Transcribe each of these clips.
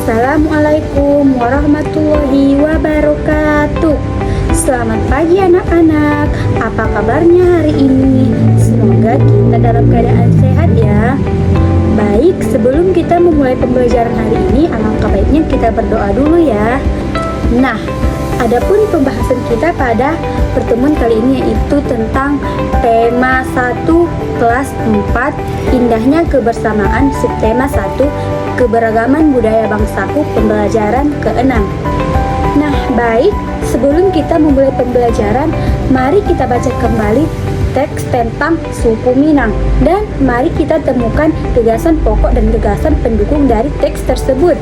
Assalamualaikum warahmatullahi wabarakatuh. Selamat pagi anak-anak. Apa kabarnya hari ini? Semoga kita dalam keadaan sehat ya. Baik, sebelum kita memulai pembelajaran hari ini, alangkah baiknya kita berdoa dulu ya. Nah, adapun pembahasan kita pada pertemuan kali ini yaitu tentang tema 1 kelas 4, indahnya kebersamaan, subtema 1, keberagaman budaya bangsaku, pembelajaran ke-6. Nah, baik, sebelum kita memulai pembelajaran, mari kita baca kembali teks tentang suku Minang dan mari kita temukan gagasan pokok dan gagasan pendukung dari teks tersebut.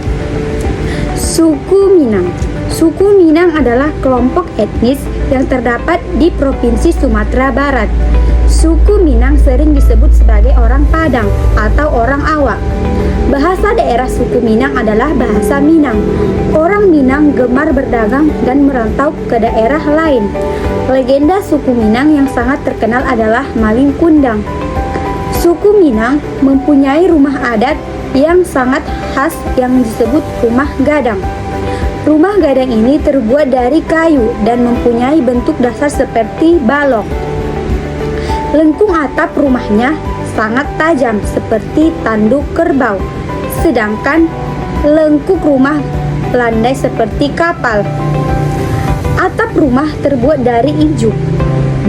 Suku Minang. Suku Minang adalah kelompok etnis yang terdapat di Provinsi Sumatera Barat. Suku Minang sering disebut sebagai orang Padang atau orang Awak. Bahasa daerah suku Minang adalah bahasa Minang. Orang Minang gemar berdagang dan merantau ke daerah lain. Legenda suku Minang yang sangat terkenal adalah Maling Kundang. Suku Minang mempunyai rumah adat yang sangat khas yang disebut rumah gadang. Rumah gadang ini terbuat dari kayu dan mempunyai bentuk dasar seperti balok. Lengkung atap rumahnya sangat tajam seperti tanduk kerbau, sedangkan lengkung rumah landai seperti kapal. Atap rumah terbuat dari ijuk.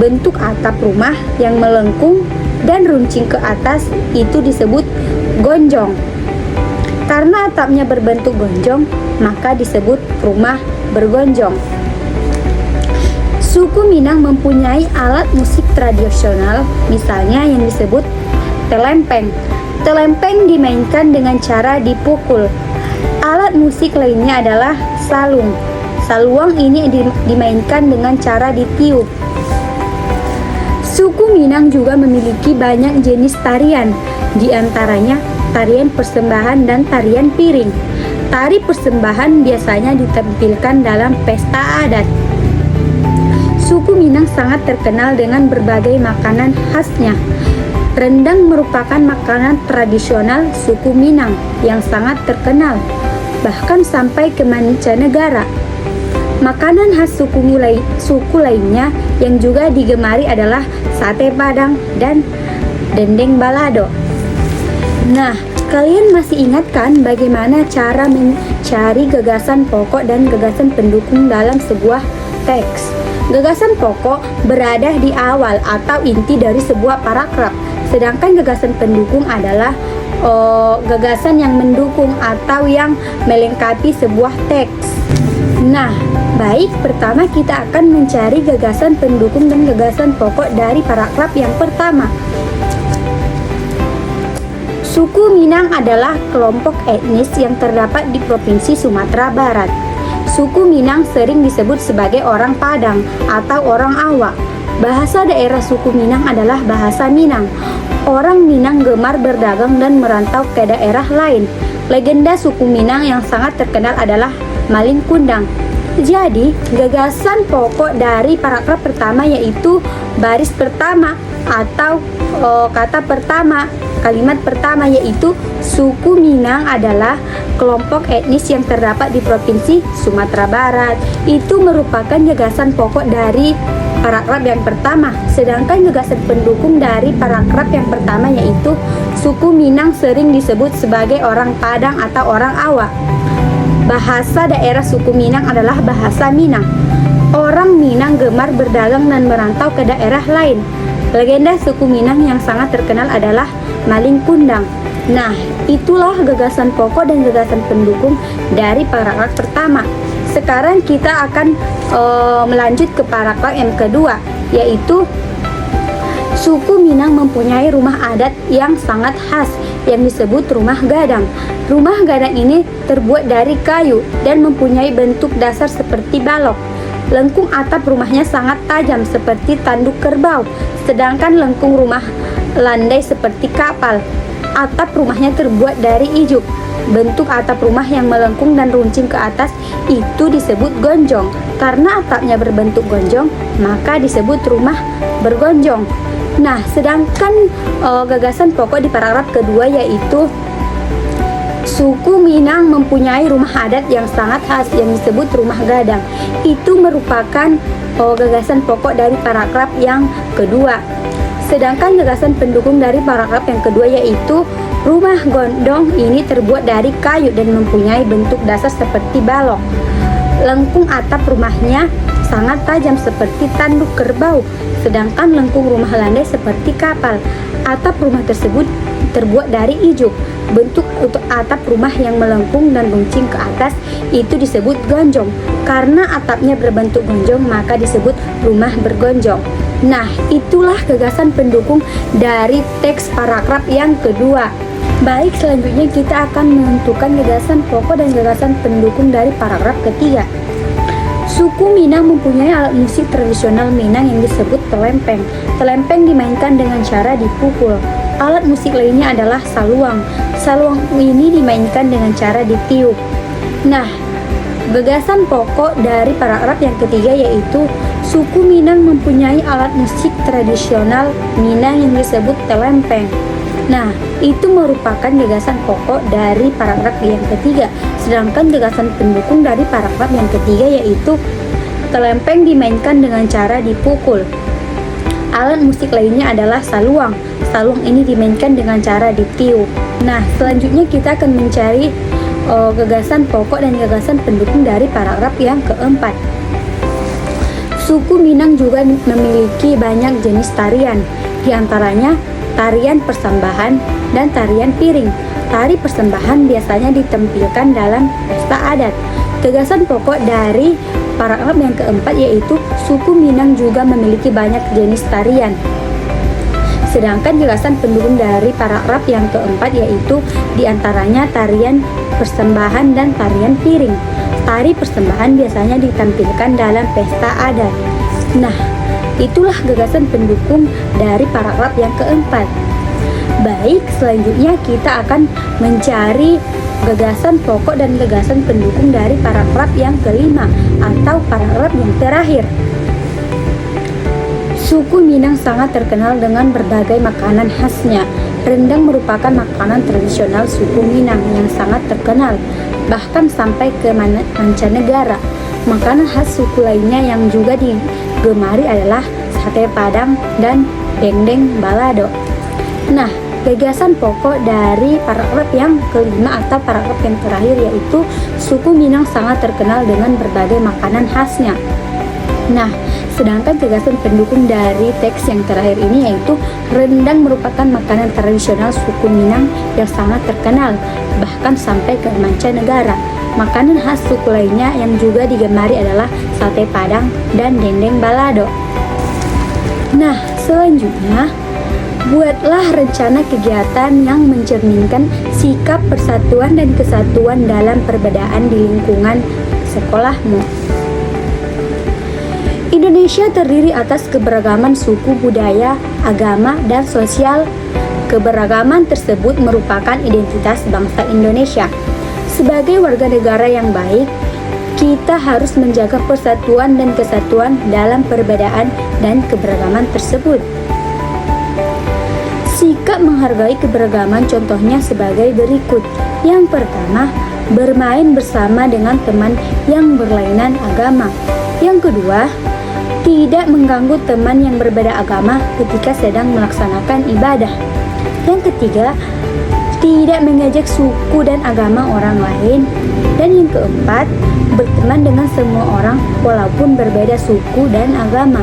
Bentuk atap rumah yang melengkung dan runcing ke atas itu disebut gonjong. Karena atapnya berbentuk gonjong, maka disebut rumah bergonjong. Suku Minang mempunyai alat musik tradisional, misalnya yang disebut telempeng. Telempeng dimainkan dengan cara dipukul. Alat musik lainnya adalah salung. Saluang ini dimainkan dengan cara ditiup. Suku Minang juga memiliki banyak jenis tarian, di antaranya tarian persembahan dan tarian piring. Tari persembahan biasanya ditampilkan dalam pesta adat. Suku Minang sangat terkenal dengan berbagai makanan khasnya. Rendang merupakan makanan tradisional suku Minang yang sangat terkenal, bahkan sampai ke mancanegara. Makanan khas suku lainnya yang juga digemari adalah sate Padang dan dendeng balado. Nah, kalian masih ingat kan bagaimana cara mencari gagasan pokok dan gagasan pendukung dalam sebuah teks? Gagasan pokok berada di awal atau inti dari sebuah paragraf, sedangkan gagasan pendukung adalah gagasan yang mendukung atau yang melengkapi sebuah teks. Nah, baik, pertama kita akan mencari gagasan pendukung dan gagasan pokok dari paragraf yang pertama. Suku Minang adalah kelompok etnis yang terdapat di Provinsi Sumatera Barat. Suku Minang sering disebut sebagai orang Padang atau orang Awak. Bahasa daerah suku Minang adalah bahasa Minang. Orang Minang gemar berdagang dan merantau ke daerah lain. Legenda suku Minang yang sangat terkenal adalah Maling Kundang. Jadi, gagasan pokok dari paragraf pertama yaitu baris pertama atau kata pertama, kalimat pertama yaitu suku Minang adalah kelompok etnis yang terdapat di Provinsi Sumatera Barat. Itu merupakan gagasan pokok dari paragraf yang pertama. Sedangkan gagasan pendukung dari paragraf yang pertama yaitu suku Minang sering disebut sebagai orang Padang atau orang Awak. Bahasa daerah suku Minang adalah bahasa Minang. Orang Minang gemar berdagang dan merantau ke daerah lain. Legenda suku Minang yang sangat terkenal adalah Maling Kundang. Nah, itulah gagasan pokok dan gagasan pendukung dari paragraf pertama. Sekarang kita akan melanjut ke paragraf yang kedua, yaitu suku Minang mempunyai rumah adat yang sangat khas yang disebut rumah gadang. Rumah gadang ini terbuat dari kayu dan mempunyai bentuk dasar seperti balok. Lengkung atap rumahnya sangat tajam seperti tanduk kerbau, sedangkan lengkung rumah landai seperti kapal. Atap rumahnya terbuat dari ijuk. Bentuk atap rumah yang melengkung dan runcing ke atas itu disebut gonjong. Karena atapnya berbentuk gonjong, maka disebut rumah bergonjong. Nah, sedangkan gagasan pokok di paragraf kedua yaitu Suku Minang mempunyai rumah adat yang sangat khas yang disebut rumah gadang. Itu merupakan gagasan pokok dari paragraf yang kedua. Sedangkan gagasan pendukung dari paragraf yang kedua yaitu rumah gondong ini terbuat dari kayu dan mempunyai bentuk dasar seperti balok. Lengkung atap rumahnya sangat tajam seperti tanduk kerbau, sedangkan lengkung rumah landai seperti kapal. Atap rumah tersebut terbuat dari ijuk. Bentuk untuk atap rumah yang melengkung dan runcing ke atas itu disebut gonjong. Karena atapnya berbentuk gonjong maka disebut rumah bergonjong. Nah, itulah gagasan pendukung dari teks paragraf yang kedua. Baik, selanjutnya kita akan menentukan gagasan pokok dan gagasan pendukung dari paragraf ketiga. Suku Minang mempunyai alat musik tradisional Minang yang disebut telempeng. Telempeng dimainkan dengan cara dipukul. Alat musik lainnya adalah saluang. Saluang ini dimainkan dengan cara ditiup. Nah, gagasan pokok dari paragraf yang ketiga yaitu suku Minang mempunyai alat musik tradisional Minang yang disebut telempeng. Nah, itu merupakan gagasan pokok dari paragraf yang ketiga. Sedangkan gagasan pendukung dari paragraf yang ketiga yaitu telempeng dimainkan dengan cara dipukul. Alat musik lainnya adalah saluang. Saluang ini dimainkan dengan cara ditiup. Nah, selanjutnya kita akan mencari gagasan pokok dan gagasan pendukung dari paragraf yang keempat. Suku Minang juga memiliki banyak jenis tarian, di antaranya tarian persembahan dan tarian piring. Tari persembahan biasanya ditampilkan dalam pesta adat. Gagasan pokok dari paragraf yang keempat yaitu suku Minang juga memiliki banyak jenis tarian. Sedangkan gagasan pendukung dari paragraf yang keempat yaitu diantaranya tarian persembahan dan tarian piring. Tari persembahan biasanya ditampilkan dalam pesta adat. Nah, itulah gagasan pendukung dari paragraf yang keempat. Baik, selanjutnya kita akan mencari gagasan pokok dan gagasan pendukung dari paragraf yang kelima atau paragraf yang terakhir. Suku Minang sangat terkenal dengan berbagai makanan khasnya. Rendang merupakan makanan tradisional suku Minang yang sangat terkenal, bahkan sampai ke mancanegara. Makanan khas suku lainnya yang juga digemari adalah sate Padang dan dendeng balado. Nah, gagasan pokok dari paragraf yang kelima atau paragraf yang terakhir yaitu suku Minang sangat terkenal dengan berbagai makanan khasnya. Nah, sedangkan gagasan pendukung dari teks yang terakhir ini yaitu rendang merupakan makanan tradisional suku Minang yang sangat terkenal, bahkan sampai ke mancanegara. Makanan khas suku lainnya yang juga digemari adalah sate Padang dan dendeng balado. Nah, selanjutnya buatlah rencana kegiatan yang mencerminkan sikap persatuan dan kesatuan dalam perbedaan di lingkungan sekolahmu. Indonesia terdiri atas keberagaman suku, budaya, agama, dan sosial. Keberagaman tersebut merupakan identitas bangsa Indonesia. Sebagai warga negara yang baik, kita harus menjaga persatuan dan kesatuan dalam perbedaan dan keberagaman tersebut. Sikap menghargai keberagaman contohnya sebagai berikut. Yang pertama, bermain bersama dengan teman yang berlainan agama. Yang kedua, tidak mengganggu teman yang berbeda agama ketika sedang melaksanakan ibadah. Yang ketiga, tidak mengejek suku dan agama orang lain. Dan yang keempat, berteman dengan semua orang walaupun berbeda suku dan agama.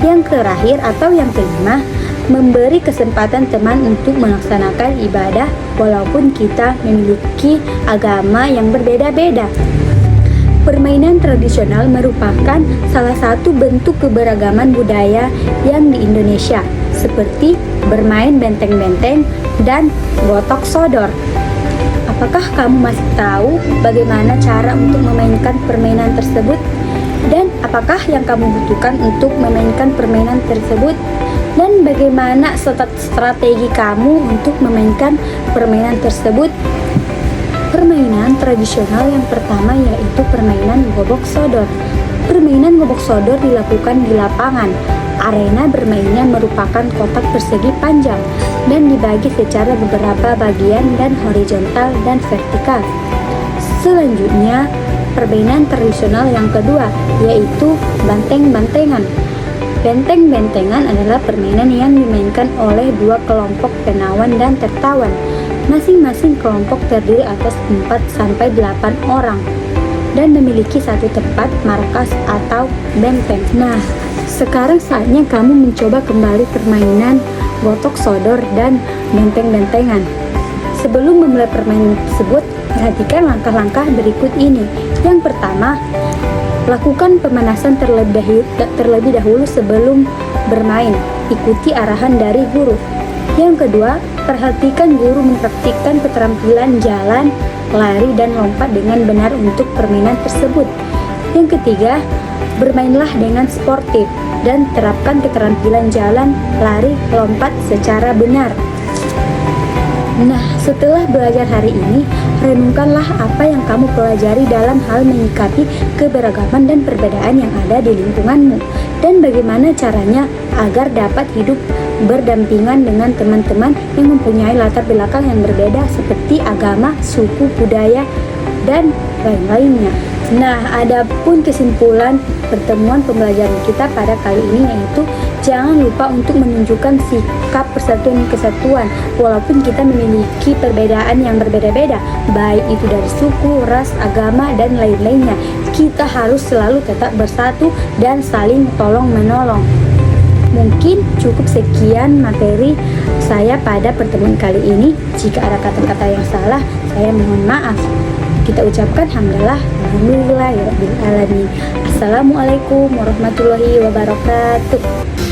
Yang terakhir atau yang kelima, memberi kesempatan teman untuk melaksanakan ibadah walaupun kita memiliki agama yang berbeda-beda. Permainan tradisional merupakan salah satu bentuk keberagaman budaya yang di Indonesia, seperti bermain benteng-benteng dan gotok sodor. Apakah kamu masih tahu bagaimana cara untuk memainkan permainan tersebut? Dan apakah yang kamu butuhkan untuk memainkan permainan tersebut? Dan bagaimana strategi kamu untuk memainkan permainan tersebut? Permainan tradisional yang pertama yaitu permainan gobok sodor. Permainan gobok sodor dilakukan di lapangan. Arena bermainnya merupakan kotak persegi panjang. dan dibagi secara beberapa bagian dan horizontal dan vertikal. Selanjutnya, permainan tradisional yang kedua yaitu banteng-bantengan. Benteng-bentengan adalah permainan yang dimainkan oleh dua kelompok penawan dan tertawan. Masing-masing kelompok terdiri atas 4 sampai 8 orang dan memiliki satu tempat markas atau benteng. Nah, sekarang saatnya kamu mencoba kembali permainan gotok sodor dan benteng-bentengan. Sebelum memulai permainan tersebut, perhatikan langkah-langkah berikut ini. Yang pertama, lakukan pemanasan terlebih dahulu sebelum bermain. Ikuti arahan dari guru. Yang kedua, perhatikan guru mempraktikkan keterampilan jalan, lari, dan lompat dengan benar untuk permainan tersebut. Yang ketiga, bermainlah dengan sportif dan terapkan keterampilan jalan, lari, lompat secara benar. Nah, setelah belajar hari ini, renungkanlah apa yang kamu pelajari dalam hal menyikapi keberagaman dan perbedaan yang ada di lingkunganmu, dan bagaimana caranya agar dapat hidup berdampingan dengan teman-teman yang mempunyai latar belakang yang berbeda seperti agama, suku, budaya, dan lain-lainnya. Nah, adapun kesimpulan pertemuan pembelajaran kita pada kali ini yaitu jangan lupa untuk menunjukkan sikap persatuan dan kesatuan walaupun kita memiliki perbedaan yang berbeda-beda, baik itu dari suku, ras, agama, dan lain-lainnya. Kita harus selalu tetap bersatu dan saling tolong-menolong. Mungkin cukup sekian materi saya pada pertemuan kali ini. Jika ada kata-kata yang salah, saya mohon maaf. Kita ucapkan hamdalah, alhamdulillahirabbil alamin. Assalamualaikum warahmatullahi wabarakatuh.